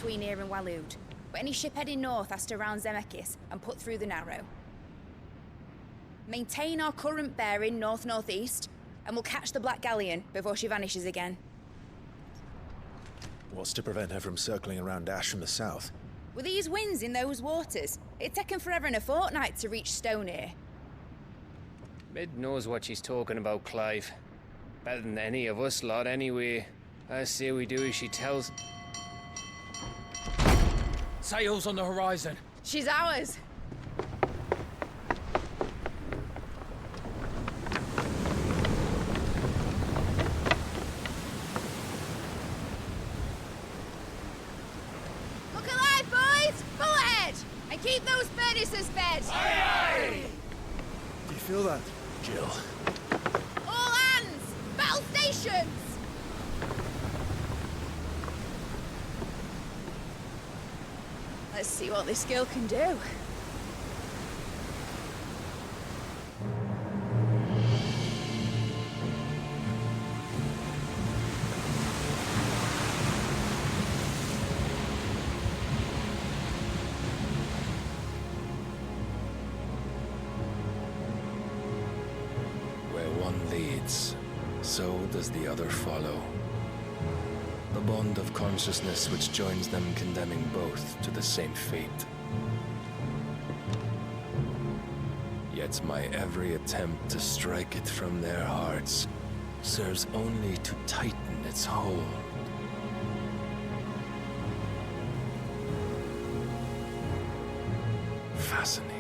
between here and Waloed, but any ship heading north has to round Zemeckis and put through the Narrow. Maintain our current bearing north-northeast, and we'll catch the Black Galleon before she vanishes again. What's to prevent her from circling around Ash from the south? With these winds in those waters, it'd taken forever and a fortnight to reach Stonehenge. Mid knows what she's talking about, Clive. Better than any of us lot, anyway. I say we do as she tells. Sails on the horizon. She's ours. Look alive, boys! Full ahead! And keep those furnaces fed! Aye, aye! Do you feel that, Jill? All hands! Battle stations! Let's see what this girl can do. Where one leads, so does the other follow. The bond of consciousness which joins them condemning both to the same fate. Yet my every attempt to strike it from their hearts serves only to tighten its hold. Fascinating.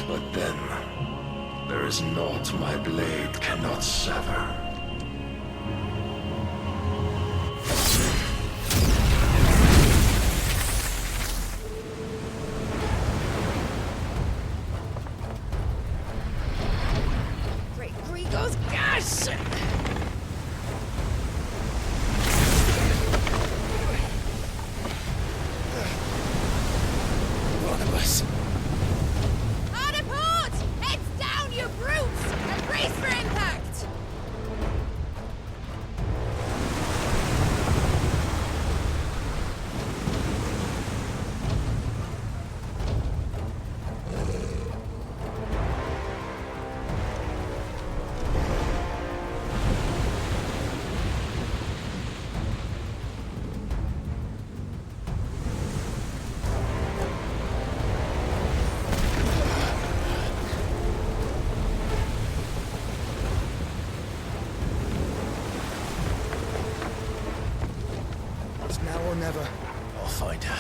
But then, there is naught my blade cannot sever. Great Grigos, gosh! One of us. Hard port! Heads down, you brutes! And brace for impact! It's now or never. I'll find her.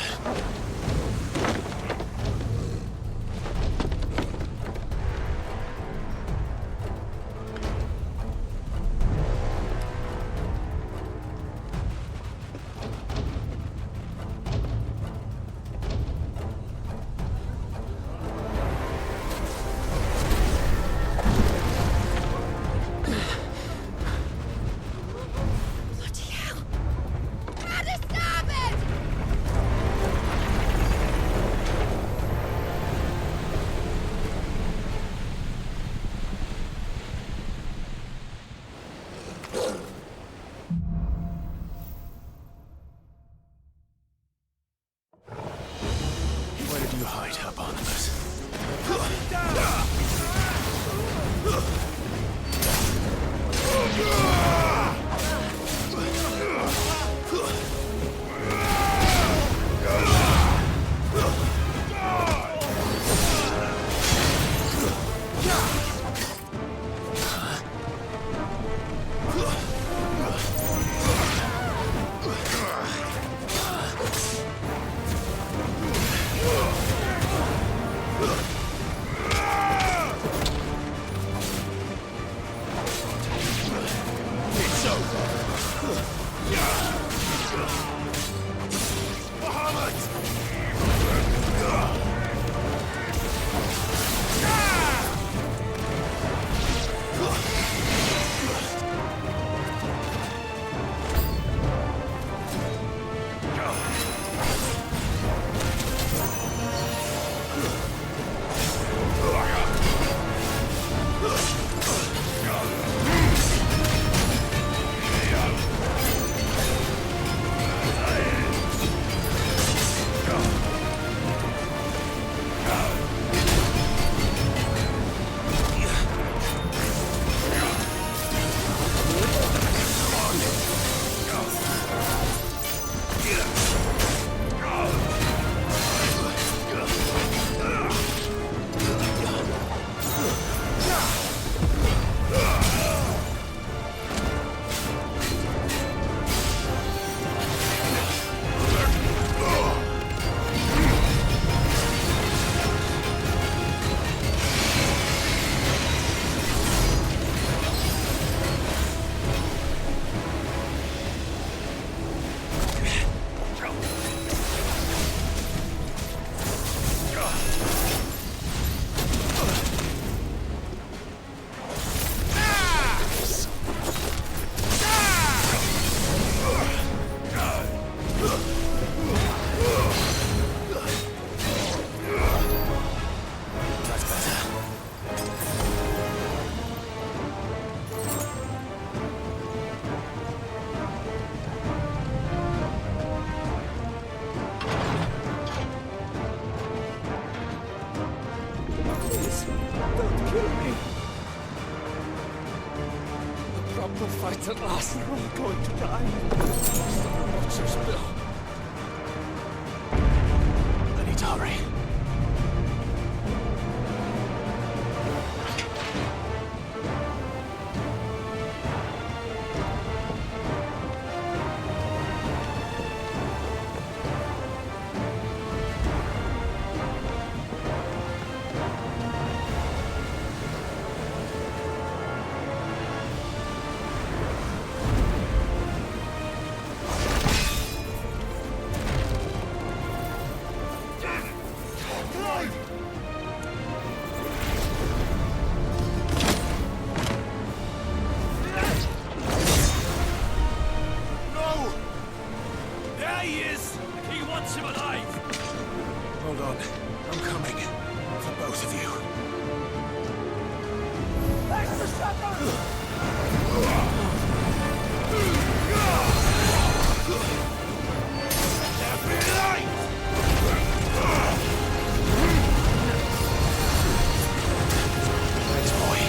Bloody hell! Out of starboard! Where did you hide her, Barnabas? fight at last. We're all going to die. Stop the watchers, Bill. I need to hurry. Hold on. I'm coming. For both of you. Thanks, boy.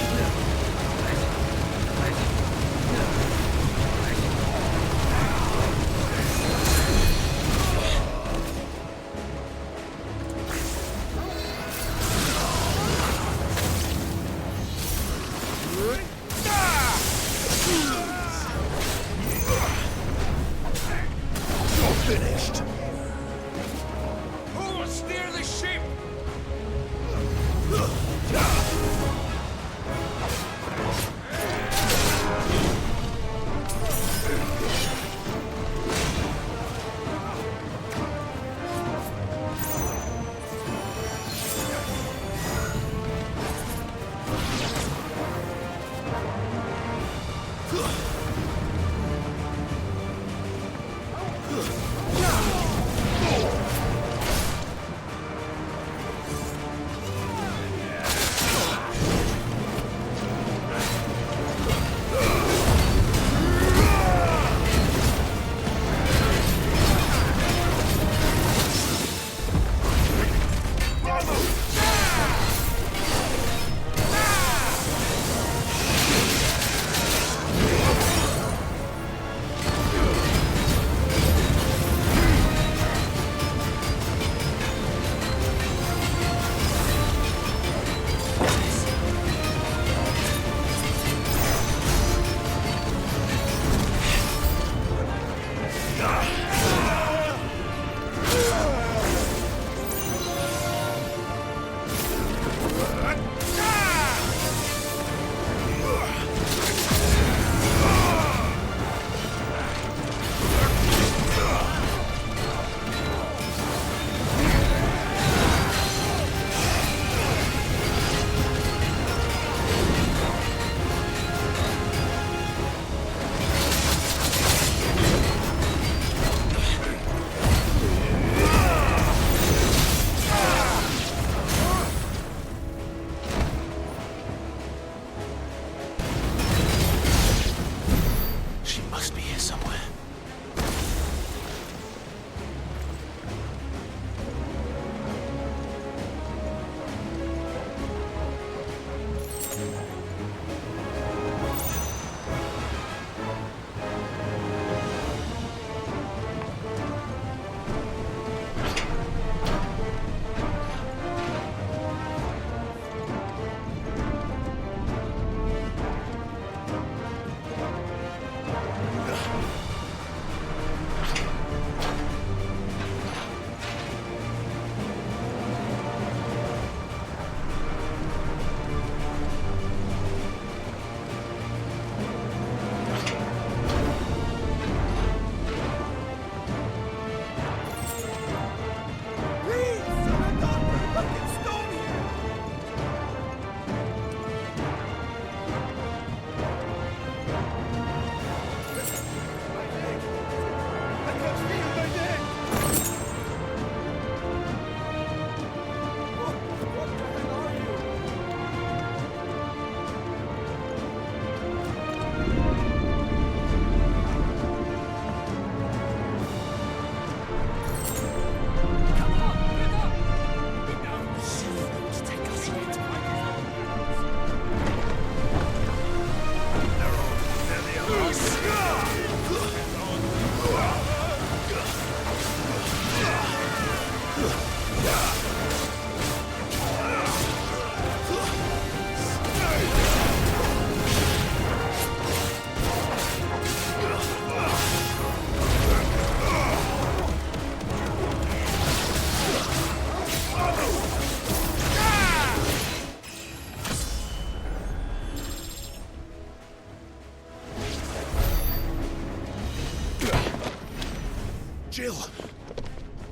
Jill!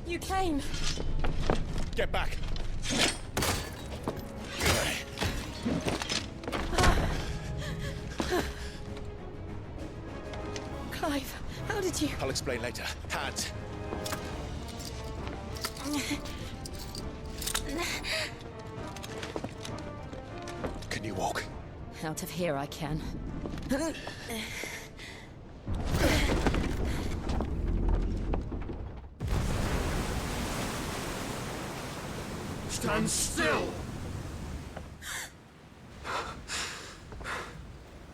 You came. Get back! Clive, how did you... I'll explain later. Hands! Can you walk? Out of here I can. Stand still!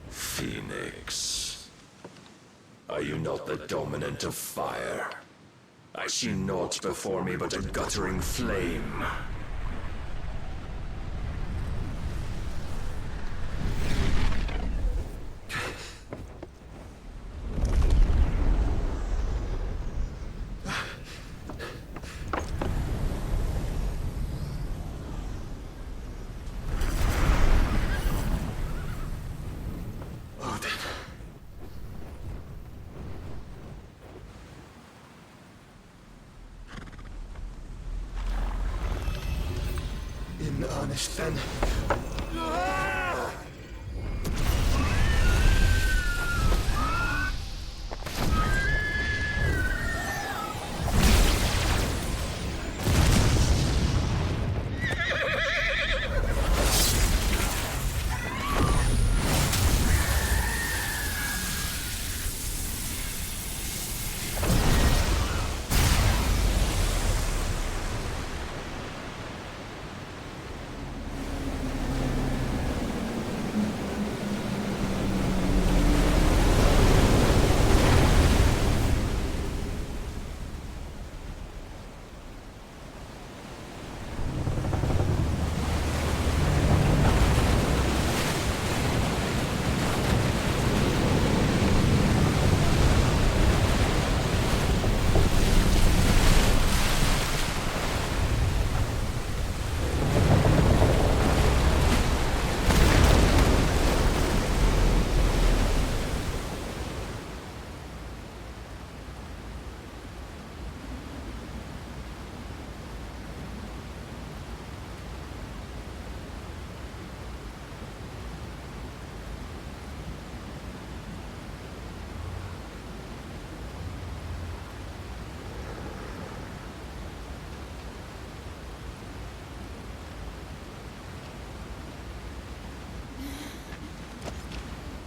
Phoenix. Are you not the dominant of fire? I see naught before me but a guttering flame. In earnest, then.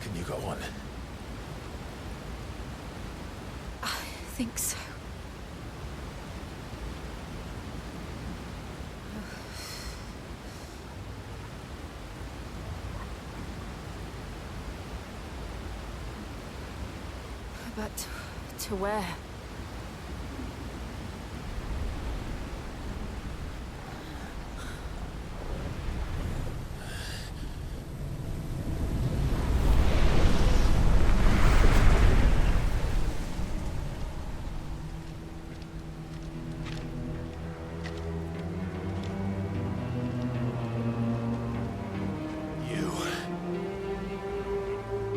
Can you go on? I think so. But to where?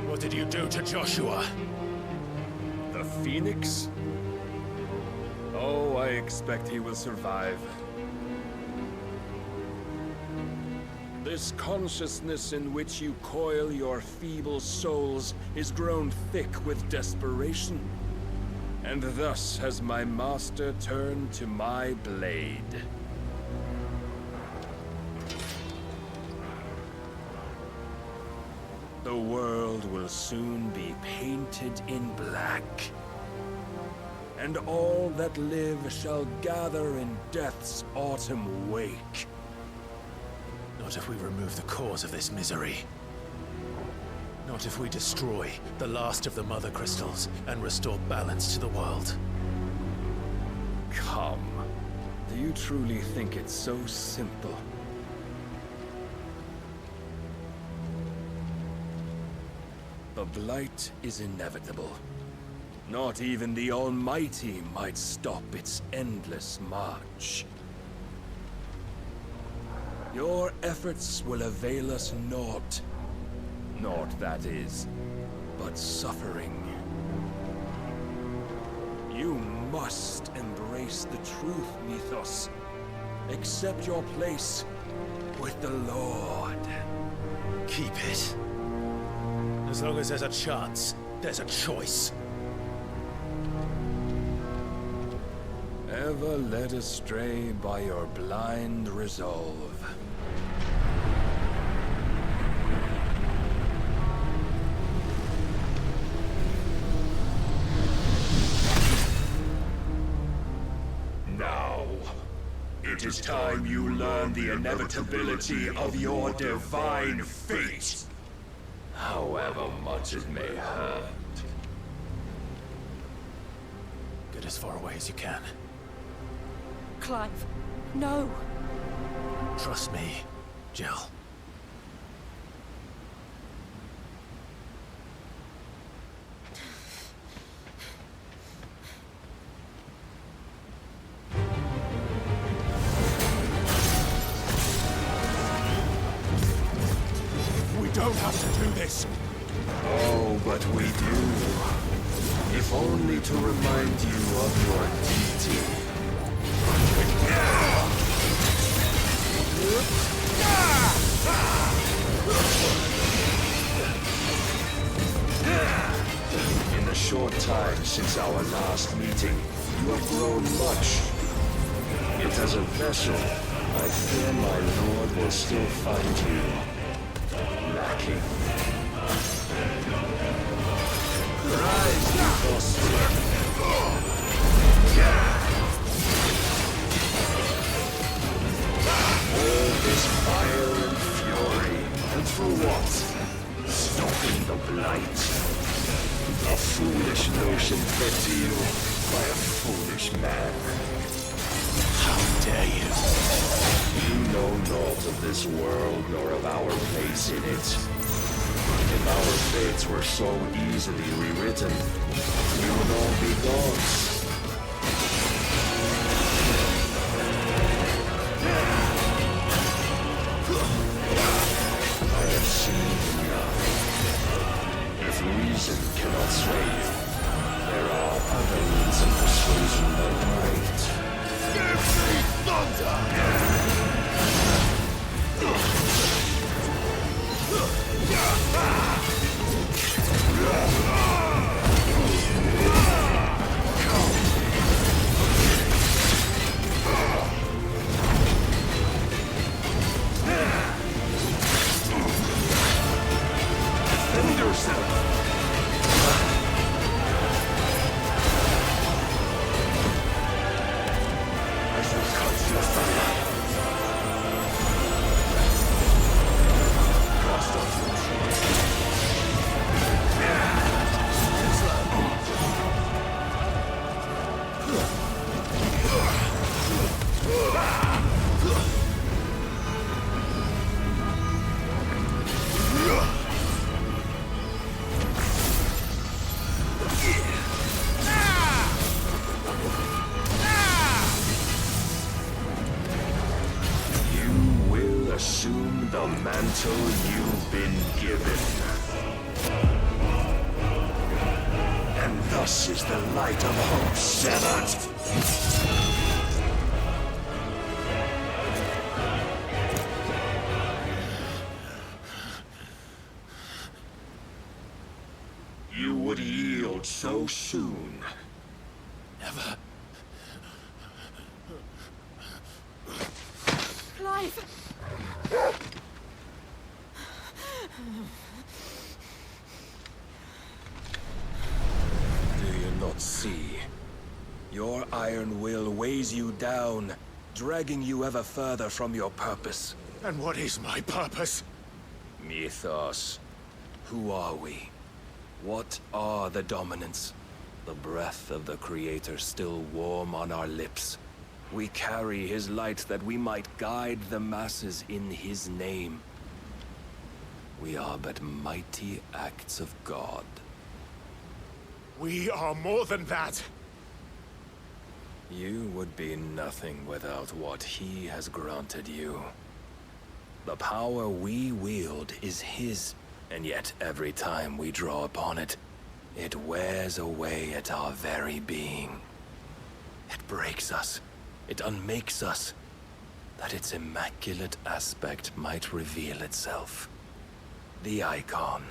What did you do to Joshua? The Phoenix? Oh, I expect he will survive. This consciousness in which you coil your feeble souls is grown thick with desperation. And thus has my master turned to my blade. The world will soon be painted in black. And all that live shall gather in death's autumn wake. Not if we remove the cause of this misery. Not if we destroy the last of the Mother Crystals and restore balance to the world. Come, Do you truly think it's so simple? The Blight is inevitable. Not even the Almighty might stop its endless march. Your efforts will avail us naught. Naught, that is, but suffering. You must embrace the truth, Mythos. Accept your place with the Lord. Keep it. As long as there's a chance, there's a choice. Ever led astray by your blind resolve. Now, it is time you learn the inevitability of your divine fate. However much it may hurt. Get as far away as you can. Clive, no. Trust me, Jill. We don't have to do this. Oh, but we do. If only to remind you of your deity. In the short time since our last meeting, you have grown much. Yet as a vessel, I fear my lord will still find you lacking. Rise, Mythos. All this fire and fury, and for what? Stopping the Blight. A foolish notion fed to you by a foolish man. How dare you? You know naught of this world nor of our place in it. If our fates were so easily rewritten, we would all be gods. I have seen enough. If reason cannot sway you, there are other means of persuasion that might. Give me thunder! Defend yourself! I shall cut your fire. Cast off your assume the mantle you've been given. And thus is the light of hope severed. You would yield so soon. Never. Clive! Do you not see? Your iron will weighs you down, dragging you ever further from your purpose. And what is my purpose? Mythos. Who are we? What are the dominants? The breath of the Creator still warm on our lips. We carry his light that we might guide the masses in his name. We are but mighty acts of God. We are more than that! You would be nothing without what he has granted you. The power we wield is his, and yet every time we draw upon it, it wears away at our very being. It breaks us. It unmakes us, that its immaculate aspect might reveal itself. The icon.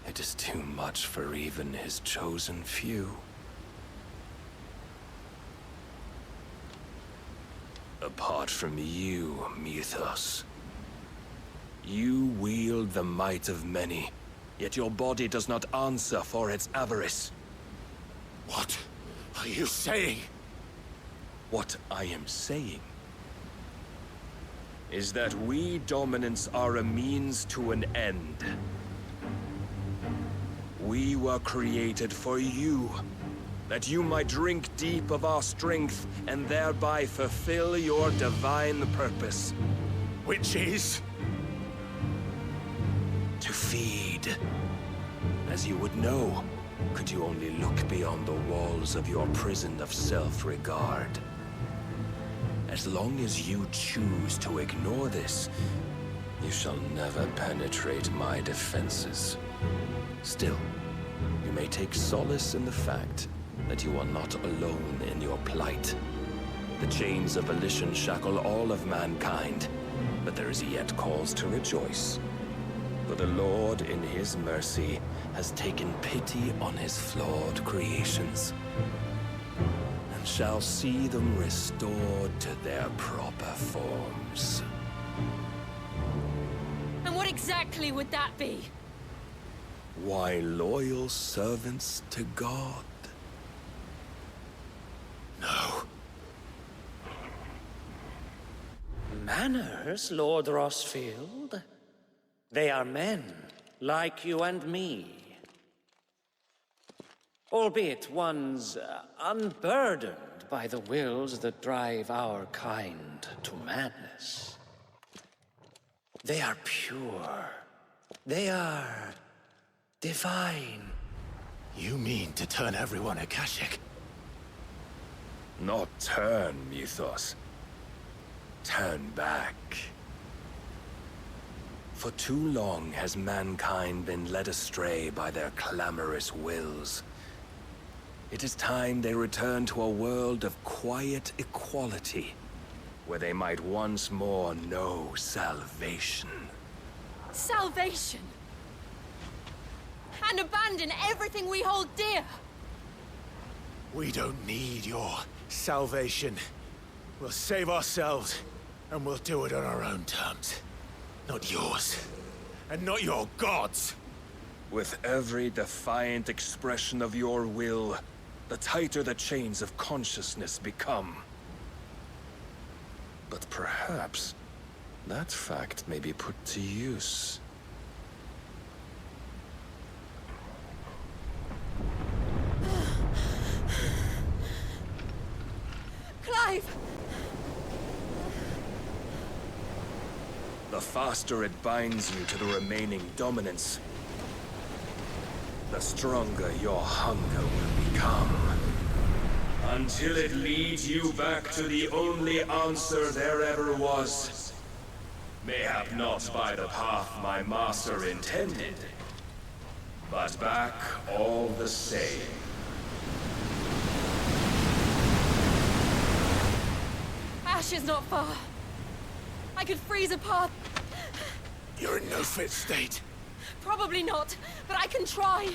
It is too much for even his chosen few. Apart from you, Mythos. You wield the might of many, yet your body does not answer for its avarice. What are you saying? What I am saying is that we dominants are a means to an end. We were created for you, that you might drink deep of our strength and thereby fulfill your divine purpose. Which is? To feed. As you would know, could you only look beyond the walls of your prison of self-regard. As long as you choose to ignore this, you shall never penetrate my defenses. Still, you may take solace in the fact that you are not alone in your plight. The chains of volition shackle all of mankind, but there is yet cause to rejoice. For the Lord, in his mercy, has taken pity on his flawed creations, and shall see them restored to their proper forms. And what exactly would that be? Why, loyal servants to God. No. Manners, Lord Rossfield? They are men, like you and me. Albeit ones unburdened by the wills that drive our kind to madness. They are pure. They are divine. You mean to turn everyone Akashic? Not turn, Mythos. Turn back. For too long has mankind been led astray by their clamorous wills. It is time they return to a world of quiet equality, where they might once more know salvation. Salvation! And abandon everything we hold dear! We don't need your salvation. We'll save ourselves, and we'll do it on our own terms. Not yours. And not your gods! With every defiant expression of your will, the tighter the chains of consciousness become. But perhaps that fact may be put to use. Clive! The faster it binds you to the remaining dominance, the stronger your hunger will become. Until it leads you back to the only answer there ever was. Mayhap not by the path my master intended, but back all the same. Ash is not far. I could freeze a path. You're in no fit state. Probably not, but I can try.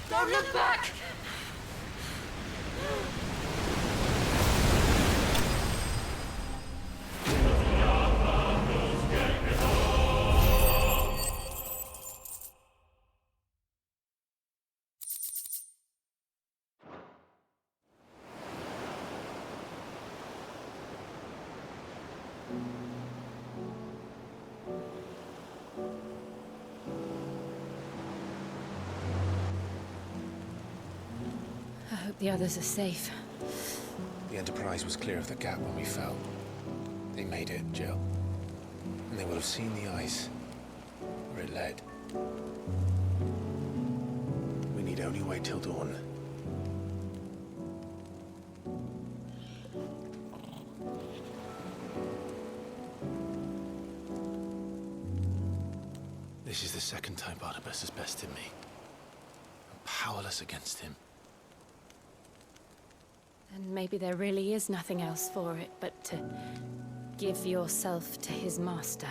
Don't look back! The others are safe. The Enterprise was clear of the gap when we fell. They made it, Jill. And they will have seen the ice where it led. We need only wait till dawn. This is the second time Barnabas has bested me. I'm powerless against him. And maybe there really is nothing else for it but to give yourself to his master.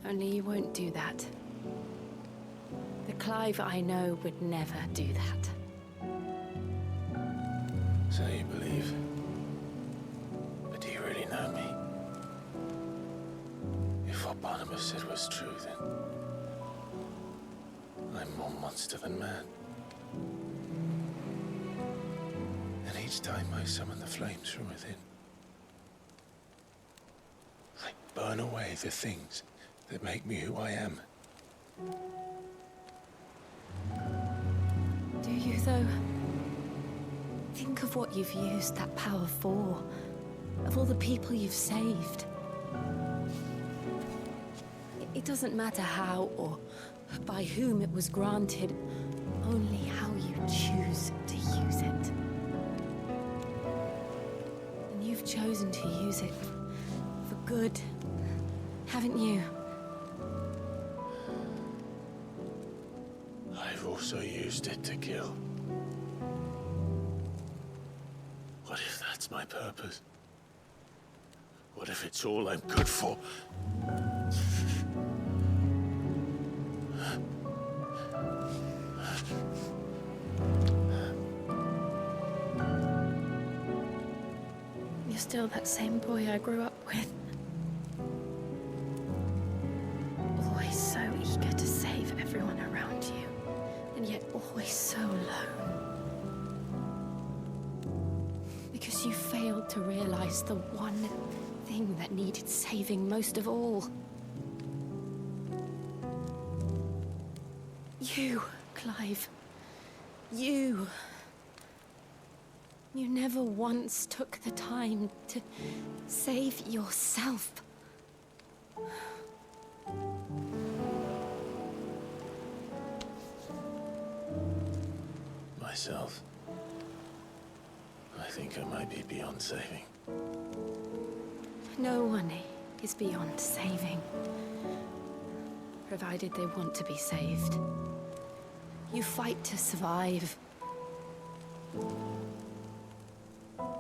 Only you won't do that. The Clive I know would never do that. So you believe? But do you really know me? If what Barnabas said was true, then I'm more monster than man. And each time I summon the flames from within, I burn away the things that make me who I am. Do you, though? Think of what you've used that power for. Of all the people you've saved. It doesn't matter how or by whom it was granted, only how you choose to use it. And you've chosen to use it for good, haven't you? I've also used it to kill. What if that's my purpose? What if it's all I'm good for? You're still that same boy I grew up with. Always so eager to save everyone around you, and yet always so alone. Because you failed to realize the one thing that needed saving most of all. You, Clive. You. You never once took the time to save yourself. Myself. I think I might be beyond saving. No one is beyond saving, provided they want to be saved. You fight to survive.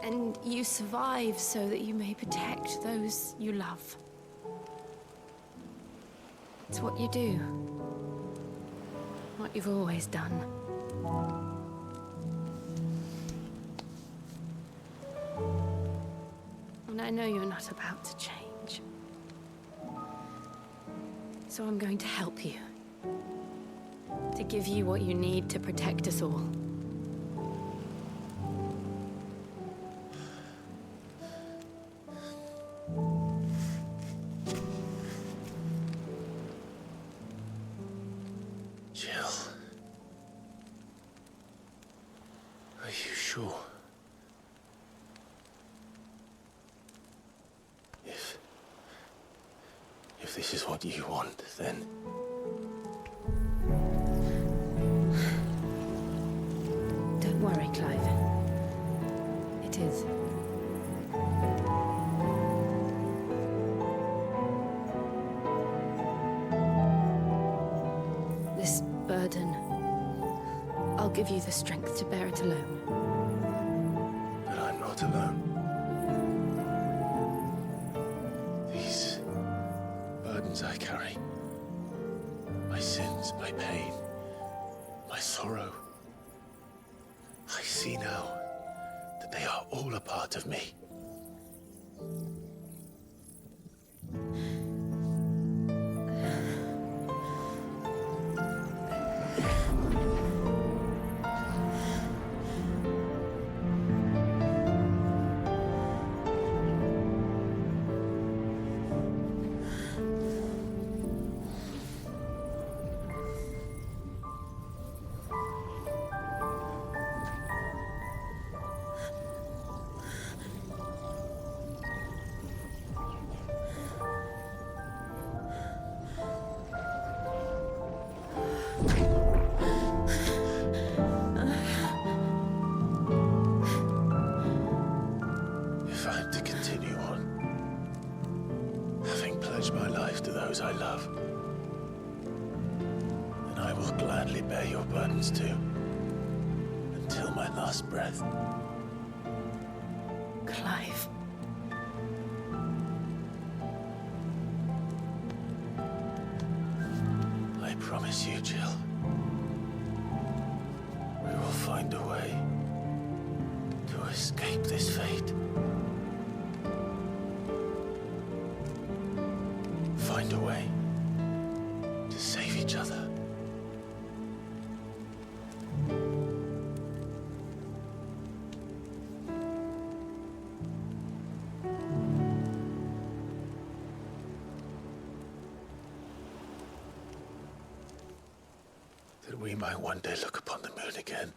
And you survive so that you may protect those you love. It's what you do. What you've always done. And I know you're not about to change. So I'm going to help you. To give you what you need to protect us all. Jill. Are you sure? If this is what you want, then... Don't worry, Clive. It is. This burden, I'll give you the strength to bear it alone. But I'm not alone. These burdens I carry, my sins, my pain, my sorrow, I see now that they are all a part of me. those I love. And I will gladly bear your burdens too, until my last breath. Clive. I promise you, Jill. We will find a way to escape this fate. Find a way to save each other. That we might one day look upon the moon again,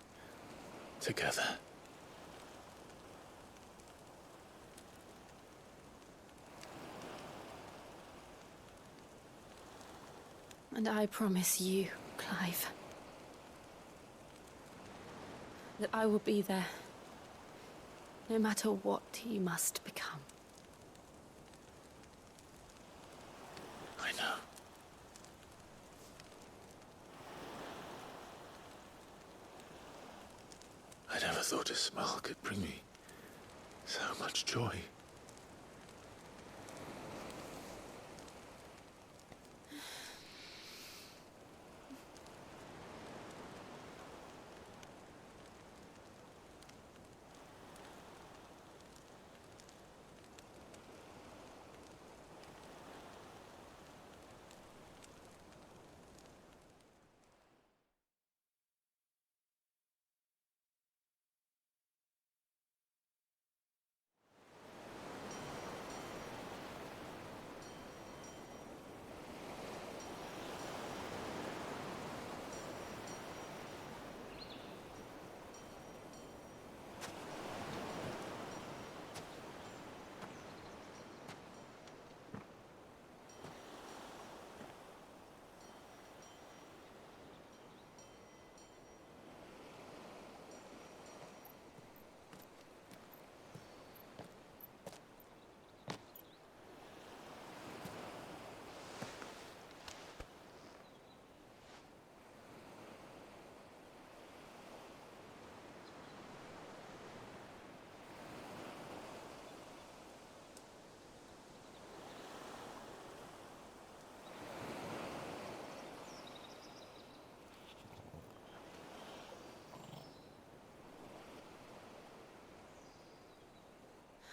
together. And I promise you, Clive, that I will be there, no matter what you must become. I know. I never thought a smile could bring me so much joy.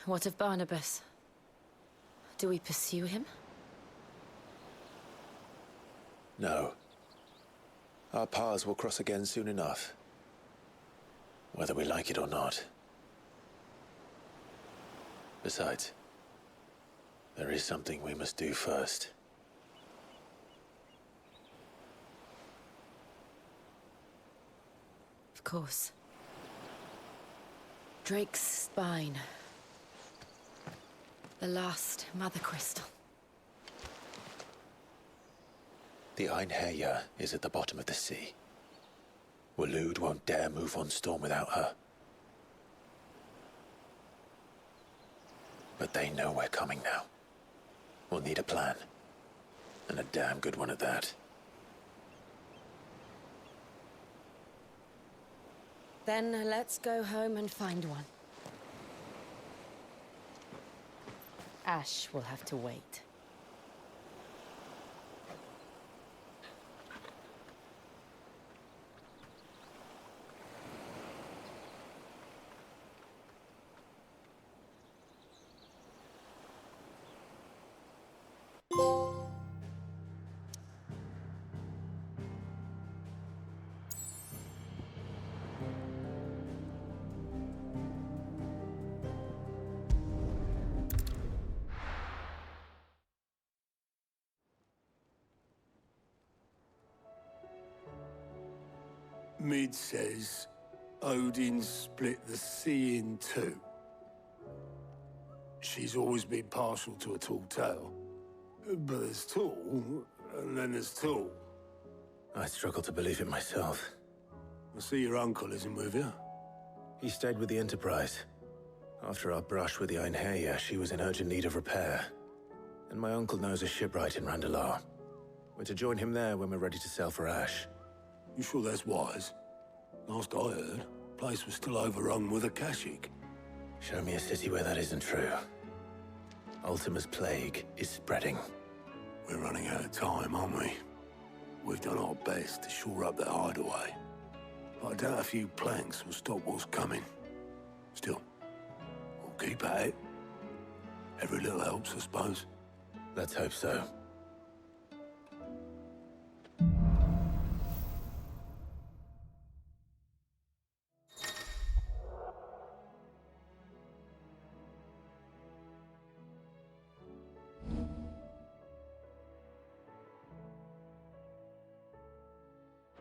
What of Barnabas? Do we pursue him? No. Our paths will cross again soon enough. Whether we like it or not. Besides, there is something we must do first. Of course. Drake's spine. The last Mother Crystal. The Einherjar is at the bottom of the sea. Waloed won't dare move on Storm without her. But they know we're coming now. We'll need a plan. And a damn good one at that. Then let's go home and find one. Ash will have to wait. Mid says Odin split the sea in two. She's always been partial to a tall tale. But there's tall, and then there's tall. I struggle to believe it myself. I see your uncle isn't with you. He stayed with the Enterprise. After our brush with the Einherjar, she was in urgent need of repair. And my uncle knows a shipwright in Randalar. We're to join him there when we're ready to sail for Ash. You sure that's wise? Last I heard, the place was still overrun with Akashic. Show me a city where that isn't true. Ultima's plague is spreading. We're running out of time, aren't we? We've done our best to shore up that hideaway. But I doubt a few planks will stop what's coming. Still, we'll keep at it. Every little helps, I suppose. Let's hope so.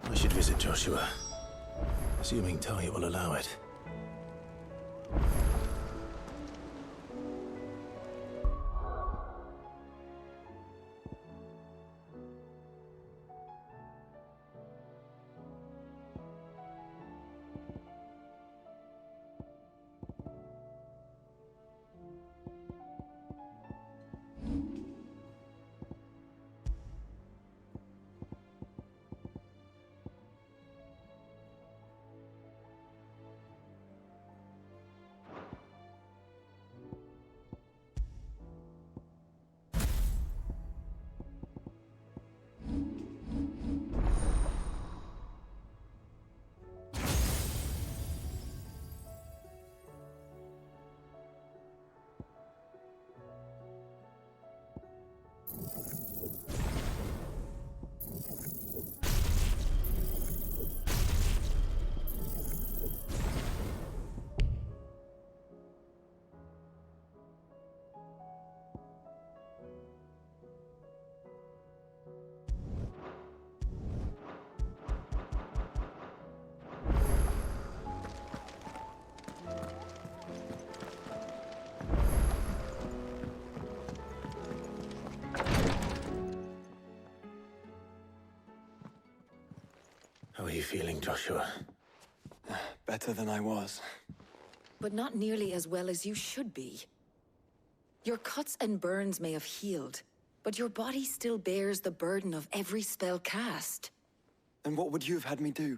I should visit Joshua, assuming Talia will allow it. How are you feeling, Joshua? Better than I was. But not nearly as well as you should be. Your cuts and burns may have healed, but your body still bears the burden of every spell cast. And what would you have had me do?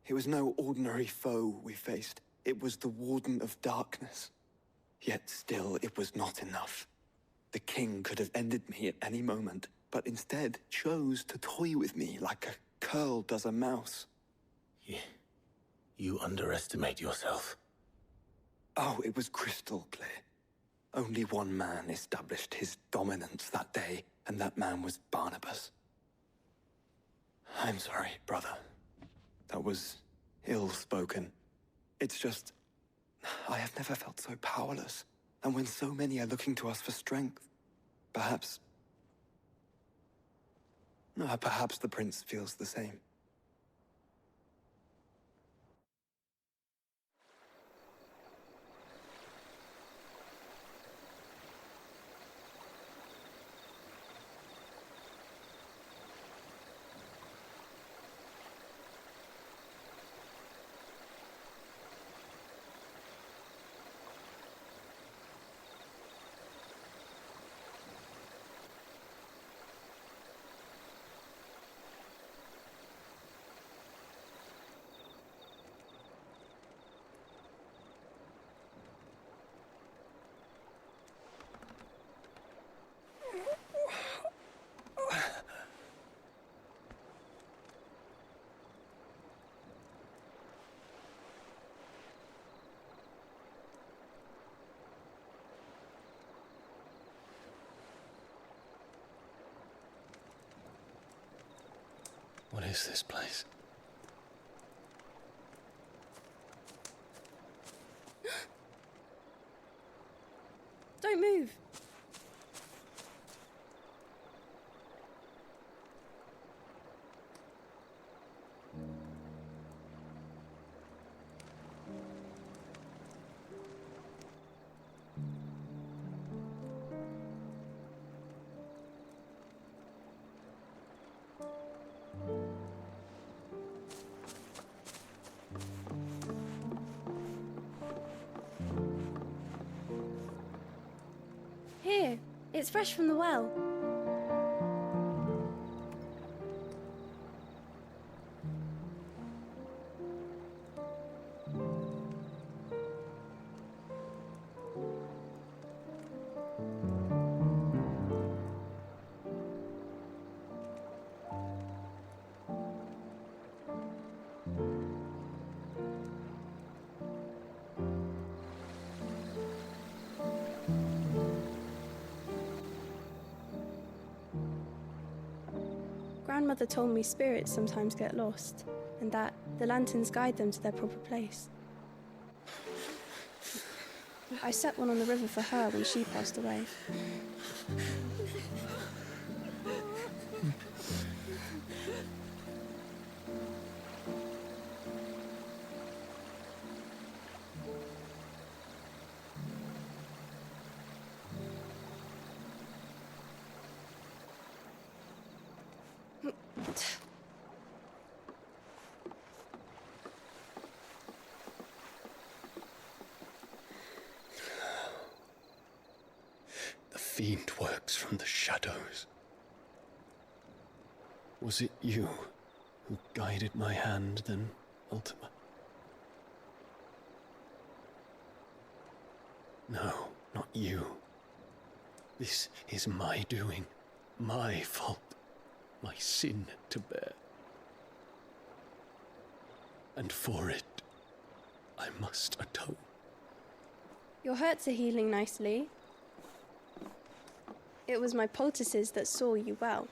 It was no ordinary foe we faced. It was the Warden of Darkness. Yet still, it was not enough. The king could have ended me at any moment, but instead chose to toy with me like a curl does a mouse. You underestimate yourself. Oh, it was crystal clear. Only one man established his dominance that day, and that man was Barnabas. I'm sorry, brother. That was ill-spoken. It's just, I have never felt so powerless. And when so many are looking to us for strength, perhaps the prince feels the same. What is this place? Don't move. It's fresh from the well. Grandmother told me spirits sometimes get lost, and that the lanterns guide them to their proper place. I set one on the river for her when she passed away. The fiend works from the shadows. Was it you who guided my hand then, Ultima? No, not you. This is my doing, my fault, my sin to bear. And for it, I must atone. Your hurts are healing nicely. It was my poultices that saw you well.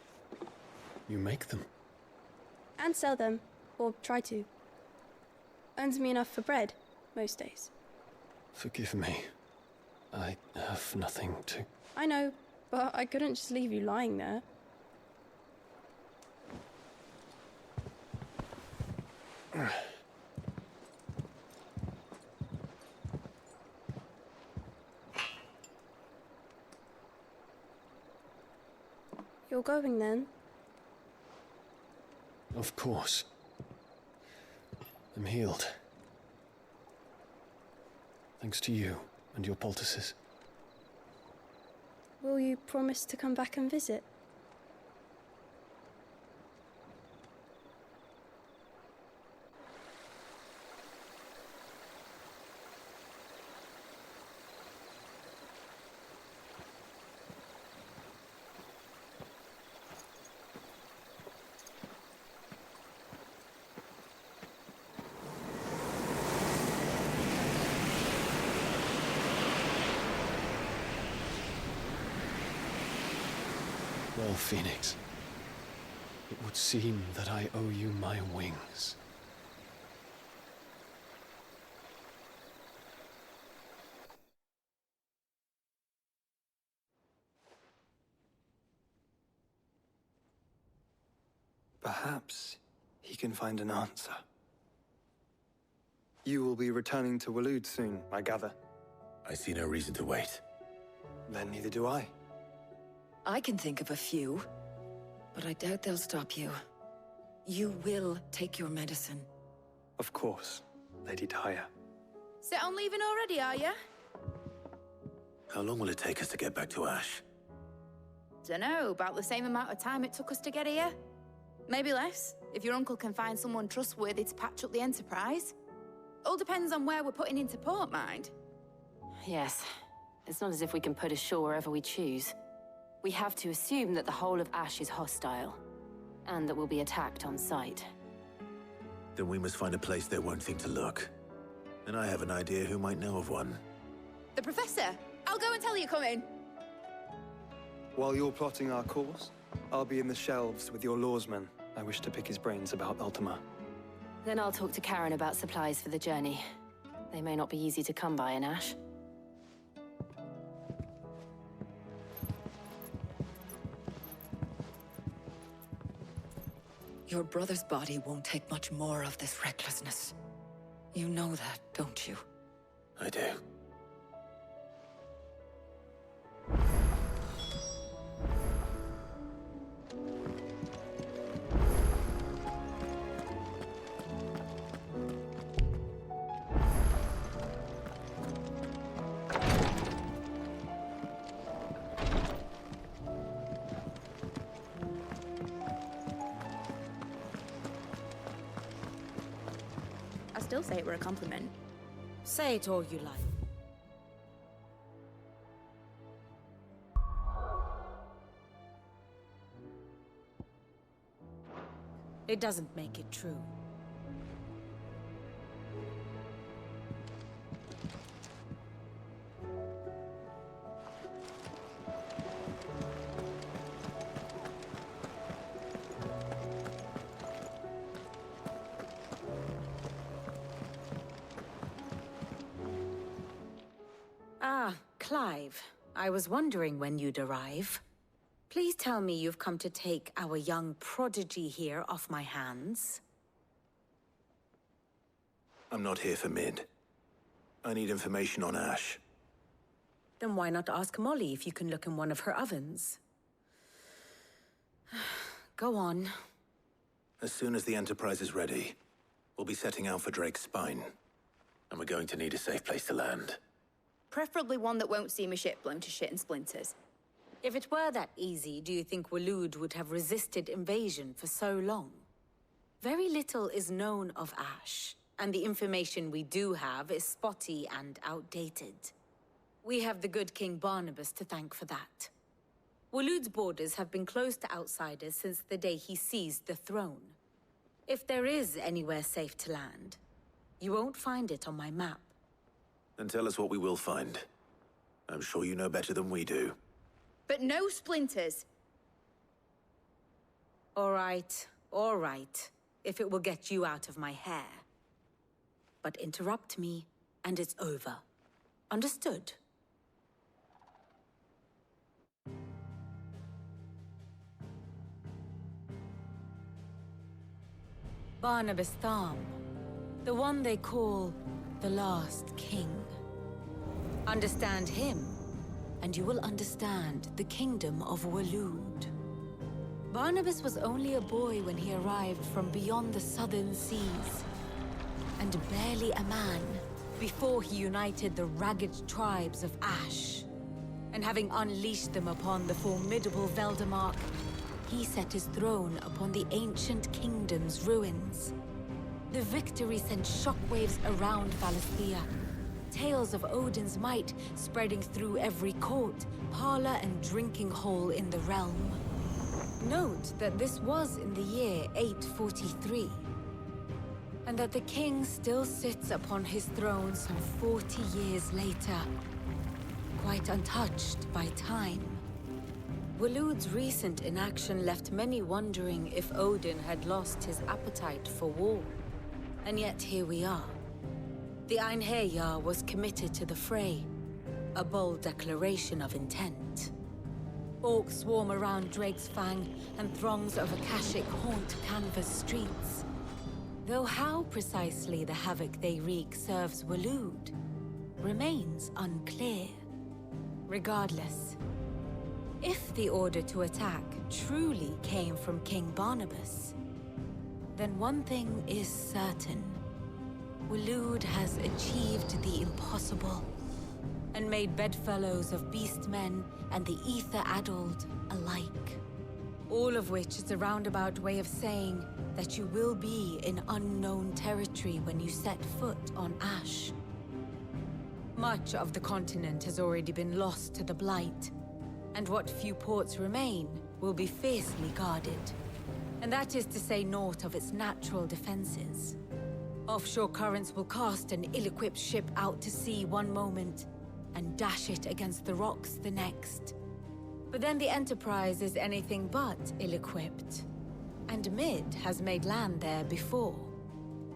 You make them? And sell them, or try to. Earns me enough for bread, most days. Forgive me. I have nothing to... I know, but I couldn't just leave you lying there. You're going then? Of course. I'm healed. Thanks to you and your poultices. Will you promise to come back and visit? Well, Phoenix, it would seem that I owe you my wings. Perhaps he can find an answer. You will be returning to Waloed soon, I gather. I see no reason to wait. Then neither do I. I can think of a few, but I doubt they'll stop you. You will take your medicine. Of course, Lady Daya. Set on leaving already, are you? How long will it take us to get back to Ash? Dunno, about the same amount of time it took us to get here. Maybe less, if your uncle can find someone trustworthy to patch up the Enterprise. All depends on where we're putting into port, mind. Yes. It's not as if we can put ashore wherever we choose. We have to assume that the whole of Ash is hostile, and that we'll be attacked on sight. Then we must find a place they won't think to look. And I have an idea who might know of one. The Professor! I'll go and tell you coming! While you're plotting our course, I'll be in the shelves with your lawsman. I wish to pick his brains about Ultima. Then I'll talk to Karen about supplies for the journey. They may not be easy to come by in Ash. Your brother's body won't take much more of this recklessness. You know that, don't you? I do. still say it were a compliment. Say it all you like. It doesn't make it true. Ah, Clive. I was wondering when you'd arrive. Please tell me you've come to take our young prodigy here off my hands. I'm not here for Mid. I need information on Ash. Then why not ask Molly if you can look in one of her ovens? Go on. As soon as the Enterprise is ready, we'll be setting out for Drake's Spine. And we're going to need a safe place to land. Preferably one that won't see my ship blown to shit and splinters. If it were that easy, do you think Waloed would have resisted invasion for so long? Very little is known of Ash, and the information we do have is spotty and outdated. We have the good King Barnabas to thank for that. Waloed's borders have been closed to outsiders since the day he seized the throne. If there is anywhere safe to land, you won't find it on my map. Then tell us what we will find. I'm sure you know better than we do. But no splinters! All right. If it will get you out of my hair. But interrupt me, and it's over. Understood? Barnabas Tharm. The one they call the Last King. Understand him, and you will understand the kingdom of Waloed. Barnabas was only a boy when he arrived from beyond the southern seas, and barely a man before he united the ragged tribes of Ash. And having unleashed them upon the formidable Veldamark, he set his throne upon the ancient kingdom's ruins. The victory sent shockwaves around Valisthea, tales of Odin's might spreading through every court, parlor, and drinking hole in the realm. Note that this was in the year 843, and that the king still sits upon his throne some 40 years later, quite untouched by time. Waloed's recent inaction left many wondering if Odin had lost his appetite for war. And yet here we are. The Einherjar was committed to the fray, a bold declaration of intent. Orcs swarm around Drake's Fang, and throngs of Akashic haunt Canvas streets. Though how precisely the havoc they wreak serves Waloed remains unclear. Regardless, if the order to attack truly came from King Barnabas, then one thing is certain. Waloed has achieved the impossible, and made bedfellows of beastmen and the ether-addled alike. All of which is a roundabout way of saying that you will be in unknown territory when you set foot on Ash. Much of the continent has already been lost to the Blight, and what few ports remain will be fiercely guarded. And that is to say naught of its natural defenses. Offshore currents will cast an ill-equipped ship out to sea one moment, and dash it against the rocks the next. But then the Enterprise is anything but ill-equipped. And Mid has made land there before.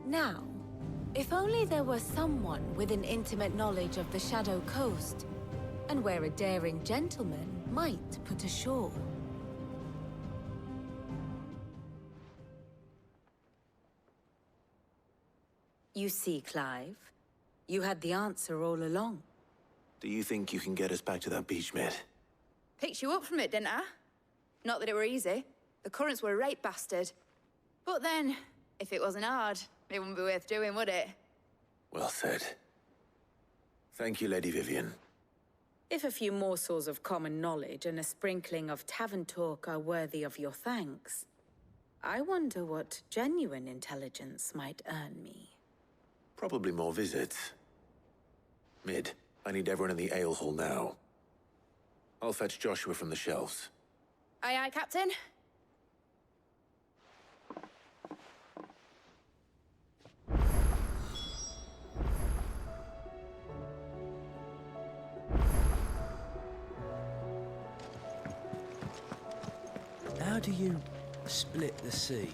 Now, if only there were someone with an intimate knowledge of the Shadow Coast, and where a daring gentleman might put ashore. You see, Clive, you had the answer all along. Do you think you can get us back to that beach, Mid? Picked you up from it, didn't I? Not that it were easy. The currents were a right bastard. But then, if it wasn't hard, it wouldn't be worth doing, would it? Well said. Thank you, Lady Vivian. If a few morsels of common knowledge and a sprinkling of tavern talk are worthy of your thanks, I wonder what genuine intelligence might earn me. Probably more visits. Mid, I need everyone in the ale hall now. I'll fetch Joshua from the shelves. Aye, aye, Captain. How do you split the sea?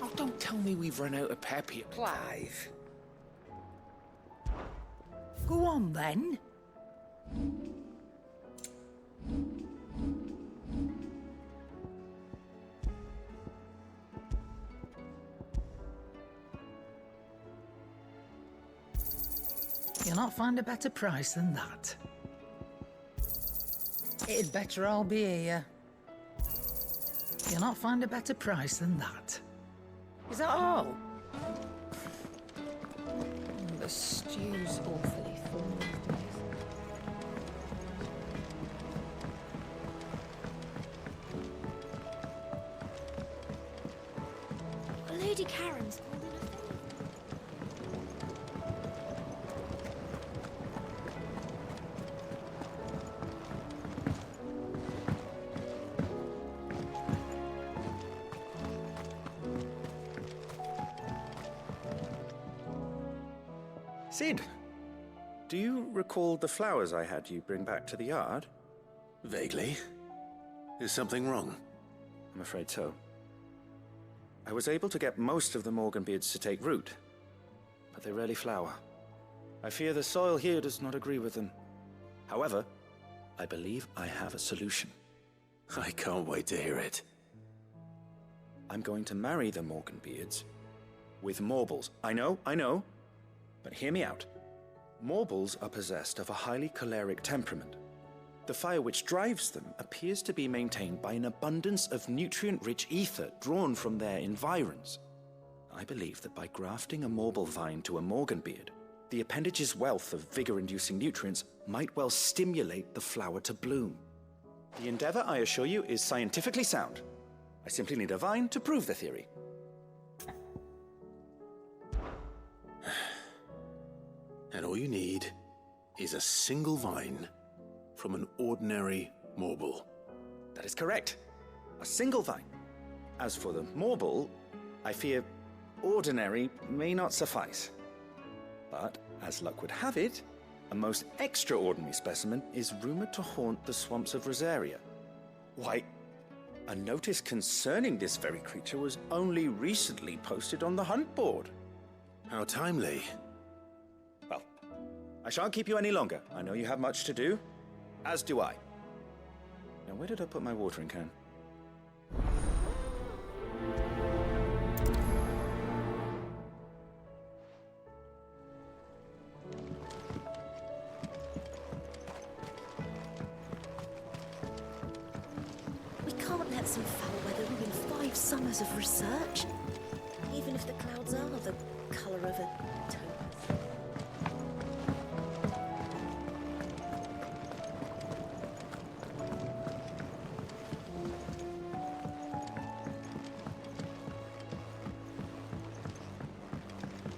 Oh, don't tell me we've run out of pep here, Clive. Go on, then. You'll not find a better price than that. It'd better all be here. You'll not find a better price than that. Is that all? The stew's awfully full these days. Lady Karen's holding a thing. Sid, do you recall the flowers I had you bring back to the yard? Vaguely. Is something wrong? I'm afraid so. I was able to get most of the Morganbeards to take root, but they rarely flower. I fear the soil here does not agree with them. However, I believe I have a solution. I can't wait to hear it. I'm going to marry the Morganbeards with Morbles. I know, but hear me out. Morbles are possessed of a highly choleric temperament. The fire which drives them appears to be maintained by an abundance of nutrient-rich ether drawn from their environs. I believe that by grafting a Morble vine to a Morganbeard, the appendage's wealth of vigor-inducing nutrients might well stimulate the flower to bloom. The endeavor, I assure you, is scientifically sound. I simply need a vine to prove the theory. And all you need is a single vine from an ordinary Morble. That is correct. A single vine. As for the Morble, I fear ordinary may not suffice. But, as luck would have it, a most extraordinary specimen is rumored to haunt the swamps of Rosaria. Why, a notice concerning this very creature was only recently posted on the hunt board. How timely. Well, I shan't keep you any longer. I know you have much to do, as do I. Now, where did I put my watering can? We can't let some foul weather ruin 5 summers of research. Even if the clouds are the colour of a taupe.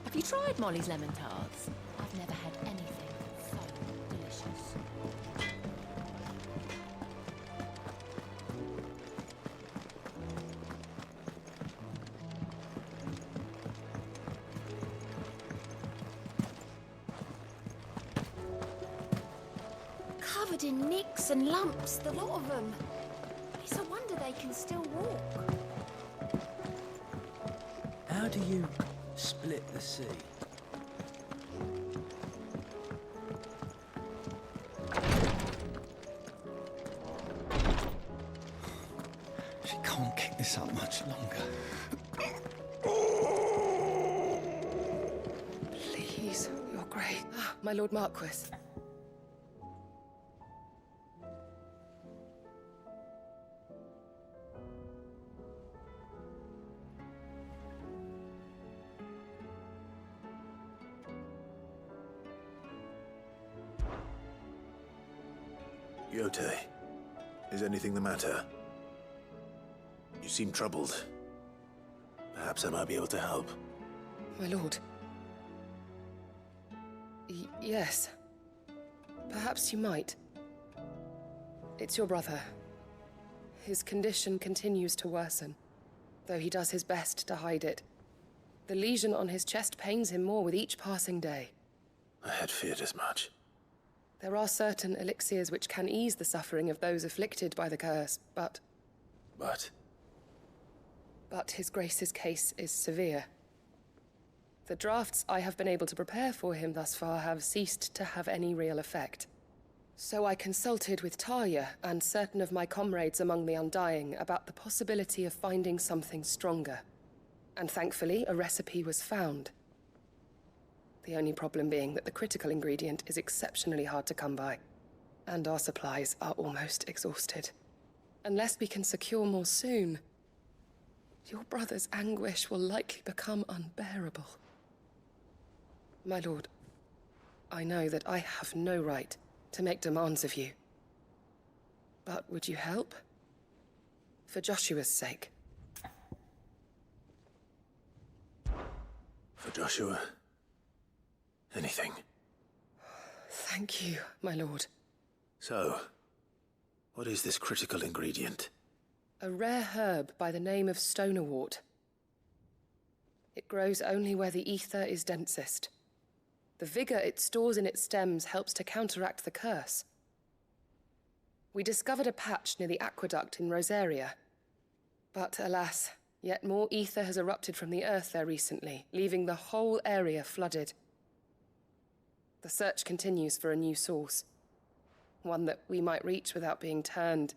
Have you tried Molly's lemon tarts? I've never had anything so delicious. Covered in nicks and lumps, the lot of them. It's a wonder they can still walk. How do you split the sea? She can't keep this up much longer. Please, you're great. My Lord Marquis. Yote, is anything the matter? You seem troubled. Perhaps I might be able to help. My lord. Yes. Perhaps you might. It's your brother. His condition continues to worsen, though he does his best to hide it. The lesion on his chest pains him more with each passing day. I had feared as much. There are certain elixirs which can ease the suffering of those afflicted by the curse, but... But His Grace's case is severe. The drafts I have been able to prepare for him thus far have ceased to have any real effect. So I consulted with Talia and certain of my comrades among the Undying about the possibility of finding something stronger. And thankfully, a recipe was found. The only problem being that the critical ingredient is exceptionally hard to come by, and our supplies are almost exhausted. Unless we can secure more soon, your brother's anguish will likely become unbearable. My lord, I know that I have no right to make demands of you. But would you help? For Joshua's sake. for Joshua, anything. Thank you, my lord. So, what is this critical ingredient? A rare herb by the name of stonerwort. It grows only where the ether is densest. The vigor it stores in its stems helps to counteract the curse. We discovered a patch near the aqueduct in Rosaria. But alas, yet more ether has erupted from the earth there recently, leaving the whole area flooded. The search continues for a new source. One that we might reach without being turned.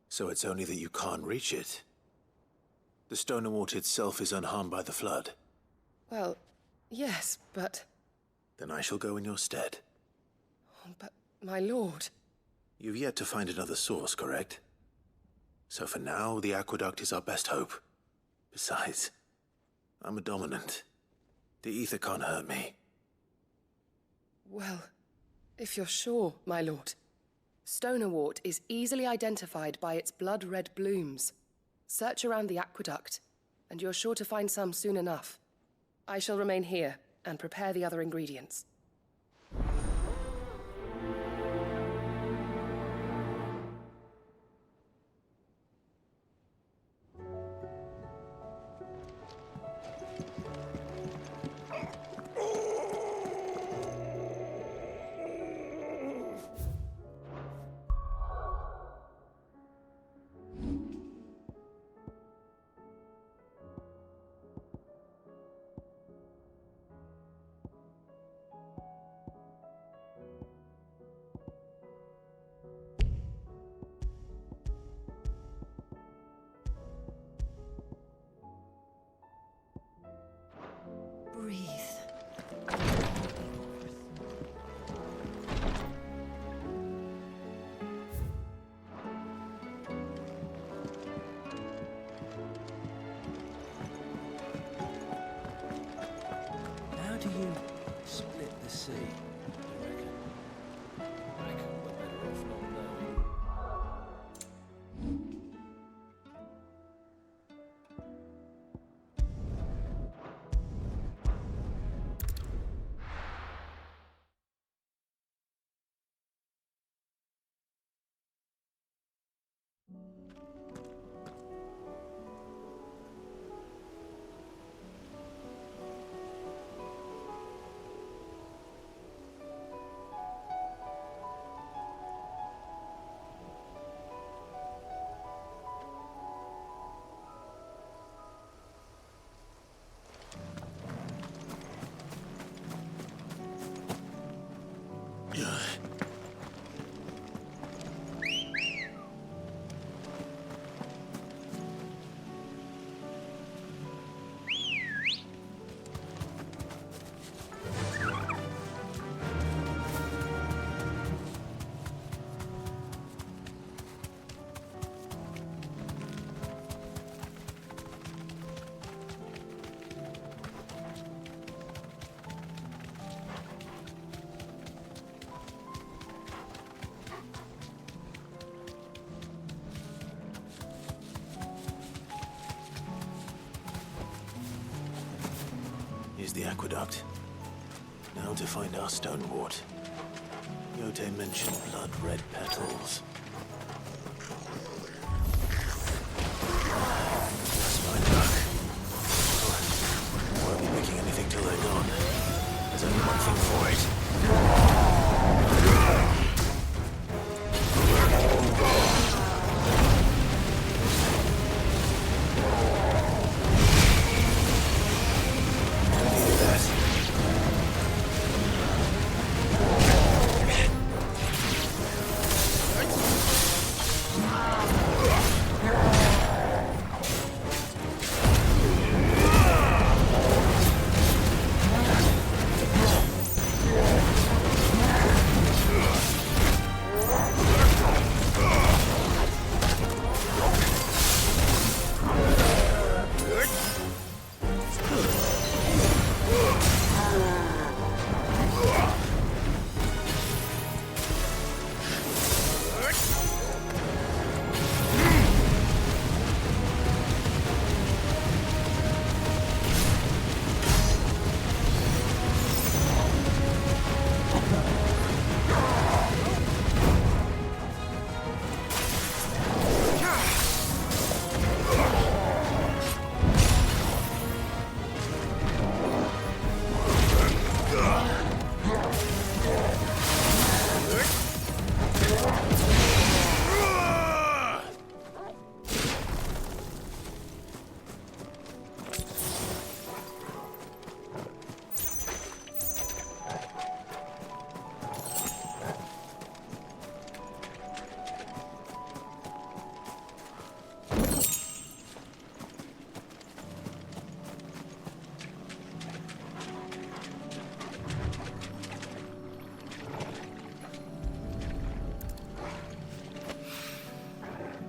So it's only that you can't reach it? The stonerwort itself is unharmed by the flood? Well, yes, but... Then I shall go in your stead. But, my lord... You've yet to find another source, correct? So for now, the aqueduct is our best hope. Besides, I'm a dominant. The ether can't hurt me. Well, if you're sure, my lord. Stonerwort is easily identified by its blood-red blooms. Search around the aqueduct, and you're sure to find some soon enough. I shall remain here and prepare the other ingredients. Breathe. How do you split the sea? I reckon we're better off not knowing. the aqueduct. Now to find our stone wart. Yote mentioned blood-red petals. That's my luck. I won't be making anything till they're gone. There's only one thing for it.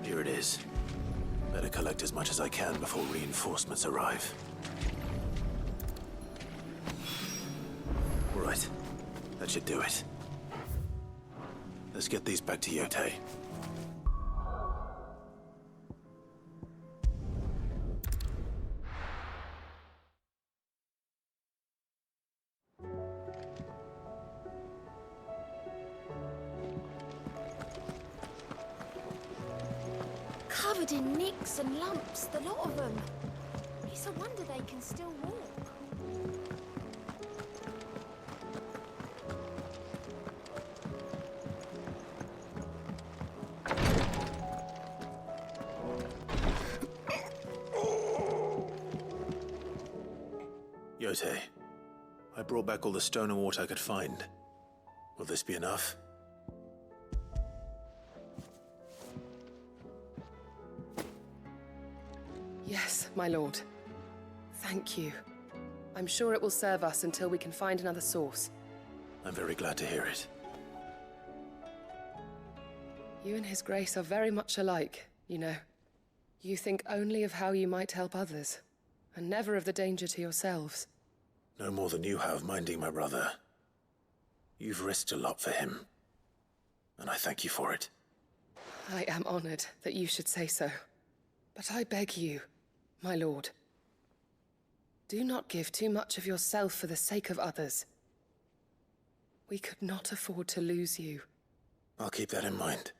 Here it is. Better collect as much as I can before reinforcements arrive. Right. That should do it. Let's get these back to Yote. Covered in nicks and lumps, the lot of them. It's a wonder they can still walk. Yote, I brought back all the stone and water I could find. Will this be enough? Yes, my lord. Thank you. I'm sure it will serve us until we can find another source. I'm very glad to hear it. You and His Grace are very much alike, you know. You think only of how you might help others, and never of the danger to yourselves. No more than you have minding my brother. You've risked a lot for him, and I thank you for it. I am honored that you should say so. But I beg you, my lord, do not give too much of yourself for the sake of others. We could not afford to lose you. I'll keep that in mind.